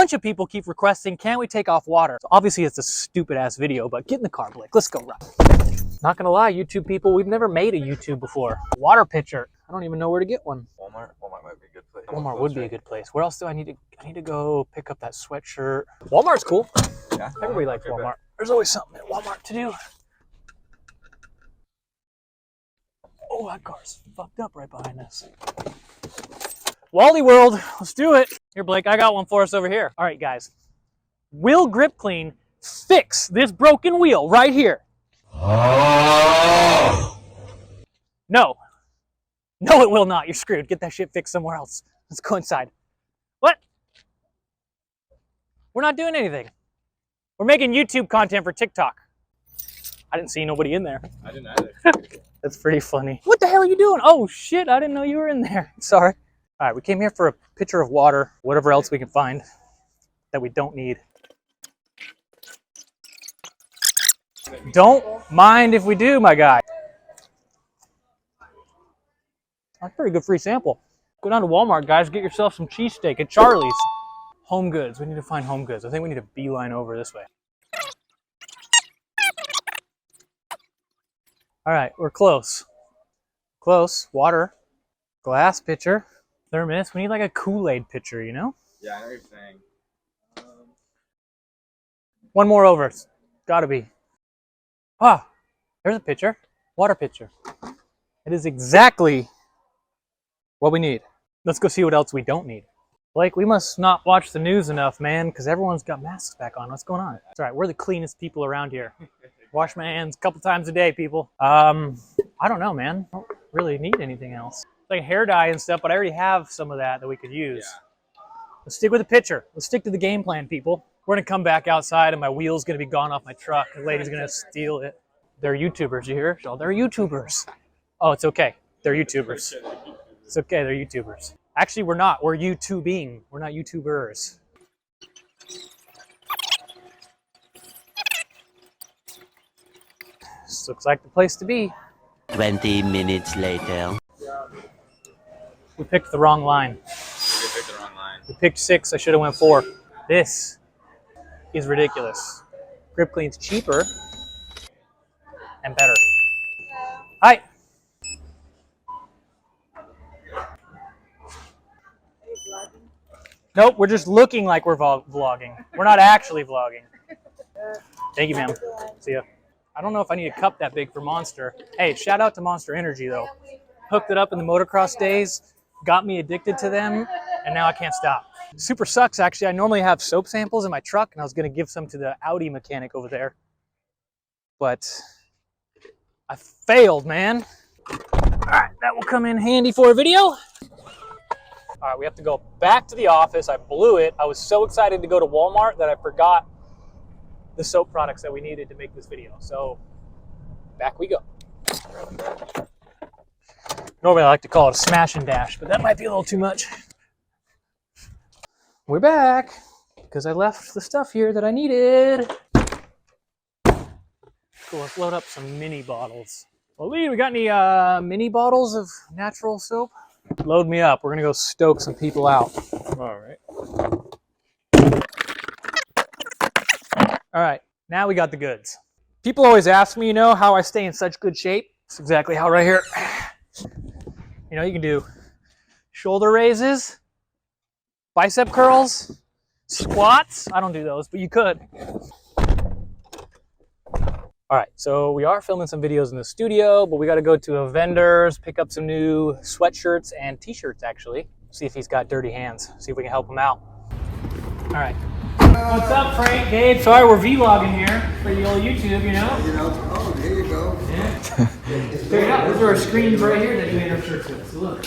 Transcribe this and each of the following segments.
bunch of people keep requesting, can we take off water? So obviously it's a stupid ass video, but get in the car, Blake. Let's go, Rob. Not gonna lie, YouTube people, we've never made a YouTube before. Water pitcher. I don't even know where to get one. Walmart might be a good place. Walmart would be a good place. Where else do I need to? I need to go pick up that sweatshirt. Walmart's cool. Yeah, Everybody likes Walmart. There's always something at Walmart to do. Oh, that car's fucked up right behind us. Wally World, let's do it. Here, Blake, I got one for us over here. All right, guys. Will Grip Clean fix this broken wheel right here? No. No, it will not. You're screwed. Get that shit fixed somewhere else. Let's go inside. What? We're not doing anything. We're making YouTube content for TikTok. I didn't see nobody in there. I didn't either. That's pretty funny. What the hell are you doing? Oh, shit. I didn't know you were in there. Sorry. All right, we came here for a pitcher of water, whatever else we can find that we don't need. Don't mind if we do, my guy. That's a pretty good free sample. Go down to Walmart, guys. Get yourself some cheesesteak at Charlie's. Home Goods. We need to find Home Goods. I think we need a beeline over this way. All right, we're close. Close. Water. Glass pitcher. Thermos. We need like a Kool-Aid pitcher, you know? Yeah, I know what you're saying. One more over. It's gotta be. Ah, there's a pitcher. Water pitcher. It is exactly what we need. Let's go see what else we don't need. Blake, we must not watch the news enough, man, because everyone's got masks back on. What's going on? That's all right. We're the cleanest people around here. Wash my hands a couple times a day, people. I don't know, man. I don't really need anything else. It's like hair dye and stuff, but I already have some of that we could use. Yeah. Let's stick with the pitcher. Let's stick to the game plan, people. We're going to come back outside, and my wheel's going to be gone off my truck. The lady's going to steal it. They're YouTubers, you hear? Oh, they're YouTubers. Oh, it's okay. They're YouTubers. It's okay, they're YouTubers. Actually, we're not. We're YouTubing. We're not YouTubers. This looks like the place to be. 20 minutes later. We picked the wrong line. We picked the wrong line. We picked 6. I should have went 4. This is ridiculous. Grip Clean's cheaper and better. Hi. Nope, we're just looking like we're vlogging. We're not actually vlogging. Thank you, ma'am. See ya. I don't know if I need a cup that big for Monster. Hey, shout out to Monster Energy, though. Hooked it up in the motocross days, got me addicted to them, and now I can't stop. Super sucks, actually. I normally have soap samples in my truck, and I was going to give some to the Audi mechanic over there. But I failed, man. All right, that will come in handy for a video. All right, we have to go back to the office. I blew it. I was so excited to go to Walmart that I forgot the soap products that we needed to make this video. So back we go. Normally I like to call it a smash and dash, but that might be a little too much. We're back because I left the stuff here that I needed. Cool, let's load up some mini bottles. Well, Lee, we got any mini bottles of natural soap? Load me up. We're gonna go stoke some people out. All right. All right, now we got the goods. People always ask me, you know, how I stay in such good shape. It's exactly how right here. You know, you can do shoulder raises, bicep curls, squats. I don't do those, but you could. All right, so we are filming some videos in the studio, but we got to go to a vendor's, pick up some new sweatshirts and t-shirts, actually. See if he's got dirty hands. See if we can help him out. All right. What's up, Frank, Gabe? Sorry, we're vlogging here for the old YouTube, you know? Oh, there you go. Yeah. There you go. Those are our screens right here that you made our shirts with. So look,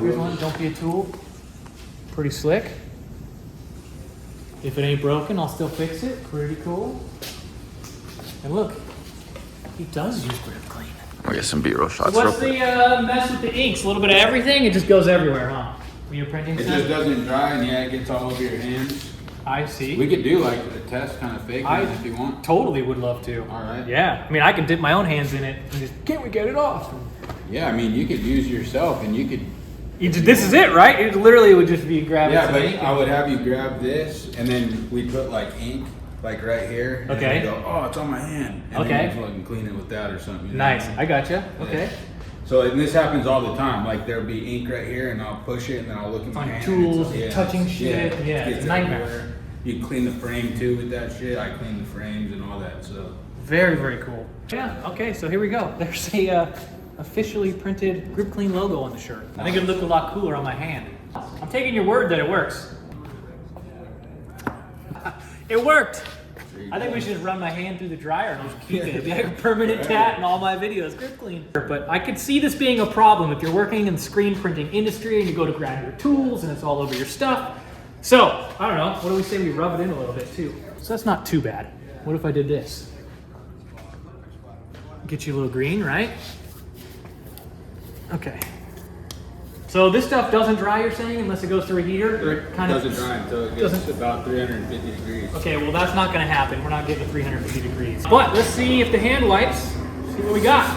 here's one, don't be a tool. Pretty slick. If it ain't broken, I'll still fix it. Pretty cool. And look, he does use Grip Clean. We'll get some B-roll shots. So what's the mess with the inks? A little bit of everything? It just goes everywhere, huh? When you're printing It stuff? just doesn't dry and yeah, it gets all over your hands. I see. We could do like a test kind of fake it if you want. Totally would love to. All right. Yeah, I mean, I can dip my own hands in it and just, can't we get it off? Yeah, I mean, you could use yourself and you could This is it, right? It literally would just be grabbing Yeah, some but ink. I would have you grab this, and then we put like ink, like right here. And Okay. then go, oh, it's on my hand. And Okay. then you fucking clean it with that or something. You know Nice. what I I mean? gotcha. Okay. So and this happens all the time. Like there'll be ink right here, and I'll push it, and then I'll look at my On hand. tools, and touching shit. Yeah, gets it's a nightmare. everywhere. You clean the frame too with that shit. I clean the frames and all that. So Very, very cool. Yeah, okay, so here we go. There's a officially printed Grip Clean logo on the shirt. I think it'd look a lot cooler on my hand. I'm taking your word that it works. It worked! I think we should run my hand through the dryer and just keep it. It'd be like a permanent tat in all my videos, Grip Clean. But I could see this being a problem if you're working in the screen printing industry and you go to grab your tools and it's all over your stuff. So, I don't know, what do we say we rub it in a little bit too? So that's not too bad. What if I did this? Get you a little green, right? Okay. So this stuff doesn't dry, you're saying, unless it goes through a heater? Or it doesn't dry until it gets about 350 degrees. Okay, well that's not gonna happen. We're not getting to 350 degrees. But let's see if the hand wipes, see what we got.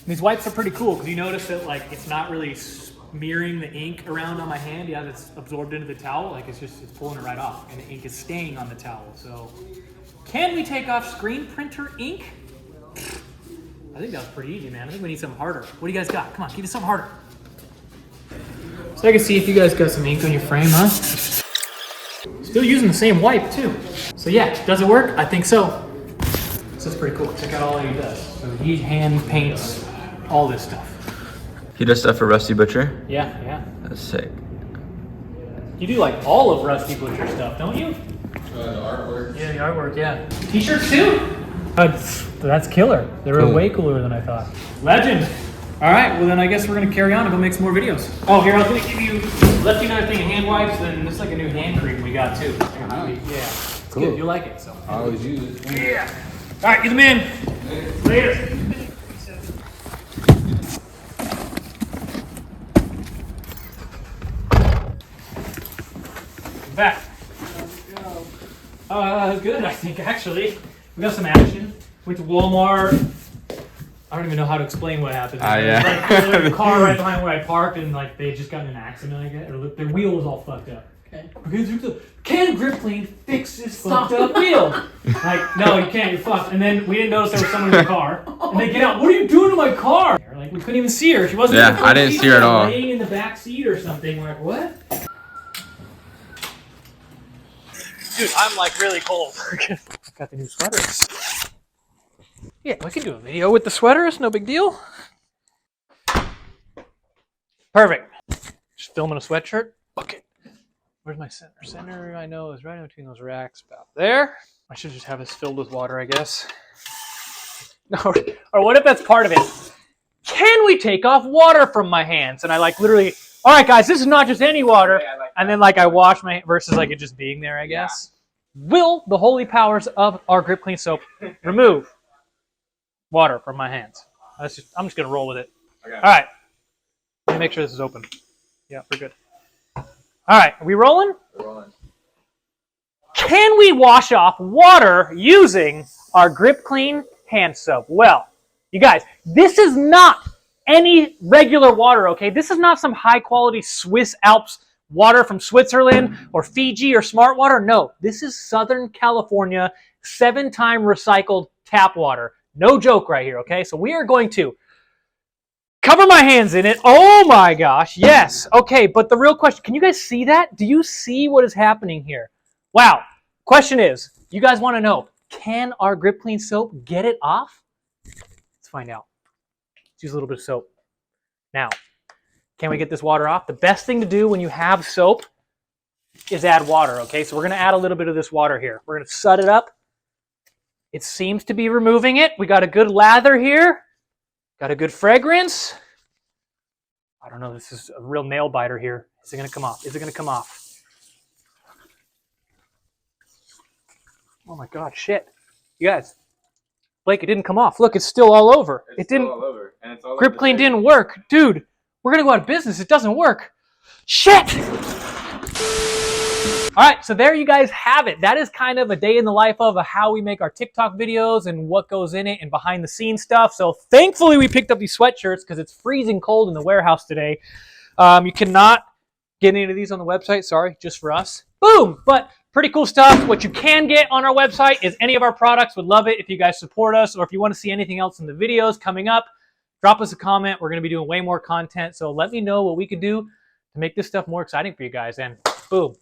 These wipes are pretty cool because you notice that like it's not really smearing the ink around on my hand. Yeah, it's absorbed into the towel. Like it's pulling it right off, and the ink is staying on the towel. So, can we take off screen printer ink? I think that was pretty easy, man. I think we need something harder. What do you guys got? Come on, give us something harder. So I can see if you guys got some ink on your frame, huh? Still using the same wipe too. So yeah, does it work? I think so. This is pretty cool. Check out all he does. So he hand paints all this stuff. He does stuff for Rusty Butcher. Yeah, yeah. That's sick. You do like all of Rusty Butcher stuff, don't you? The artwork. Yeah, the artwork, yeah. T-shirts too? That's killer. They're Cool. way cooler than I thought. Legend. All right, well then I guess we're gonna carry on and go make some more videos. Oh, here, I was gonna give you, left you another thing of hand wipes, and this is like a new hand cream we got too. Nice. Yeah, it's Cool. good, you'll like it, so. I always use it. Yeah. All right, you the man. Later. Back. Good, I think, actually. We got some action. Went to Walmart. I don't even know how to explain what happened. Yeah. There was like a car right behind where I parked, and like they had just gotten in an accident, I guess, or their wheel was all fucked up. Okay. Can Grip Clean fix this fucked up wheel? Like, no, you can't. You're fucked. And then we didn't notice there was someone in the car. And they get out. What are you doing to my car? Like, we couldn't even see her. She wasn't. Yeah, in the front I didn't seat. see her at She was all. laying in the back seat or something. We're like, what? Dude, I'm like really cold. Got the new sweaters. Yeah, we can do a video with the sweaters. No big deal. Perfect. Just filming a sweatshirt. Okay. Where's my center? Center, I know, is right in between those racks about there. I should just have this filled with water, I guess. No, or what if that's part of it? Can we take off water from my hands? And I like literally, all right, guys, this is not just any water. Yeah, I like and then like I wash my versus like it just being there, I guess. Will the holy powers of our Grip Clean soap remove water from my hands? I'm just gonna roll with it. Okay. All right. Let me make sure this is open. Yeah, we're good. All right, are we rolling? We're rolling. Can we wash off water using our Grip Clean hand soap? Well, you guys, this is not any regular water, okay? This is not some high-quality Swiss Alps water from Switzerland or Fiji or Smart Water. No, this is Southern California 7-time recycled tap water. No joke right here, okay? So we are going to cover my hands in it. Oh my gosh, yes. Okay, but the real question, can you guys see that? Do you see what is happening here? Wow. Question is, you guys want to know, can our Grip Clean soap get it off? Let's find out. Let's use a little bit of soap. Now, can we get this water off? The best thing to do when you have soap is add water, okay? So we're going to add a little bit of this water here. We're going to sud it up. It seems to be removing it. We got a good lather here. Got a good fragrance. I don't know, this is a real nail biter here. Is it going to come off? Is it going to come off? Oh my God, shit. You guys, Blake, it didn't come off. Look, it's still all over. It's It didn't. all over, and it's all Grip Clean didn't work. Dude, we're going to go out of business. It doesn't work. Shit! All right, so there you guys have it. That is kind of a day in the life of how we make our TikTok videos and what goes in it and behind the scenes stuff. So thankfully we picked up these sweatshirts because it's freezing cold in the warehouse today. You cannot get any of these on the website, sorry, just for us. Boom, but pretty cool stuff. What you can get on our website is any of our products. Would love it if you guys support us, or if you want to see anything else in the videos coming up, drop us a comment. We're going to be doing way more content, so let me know what we can do to make this stuff more exciting for you guys. And boom.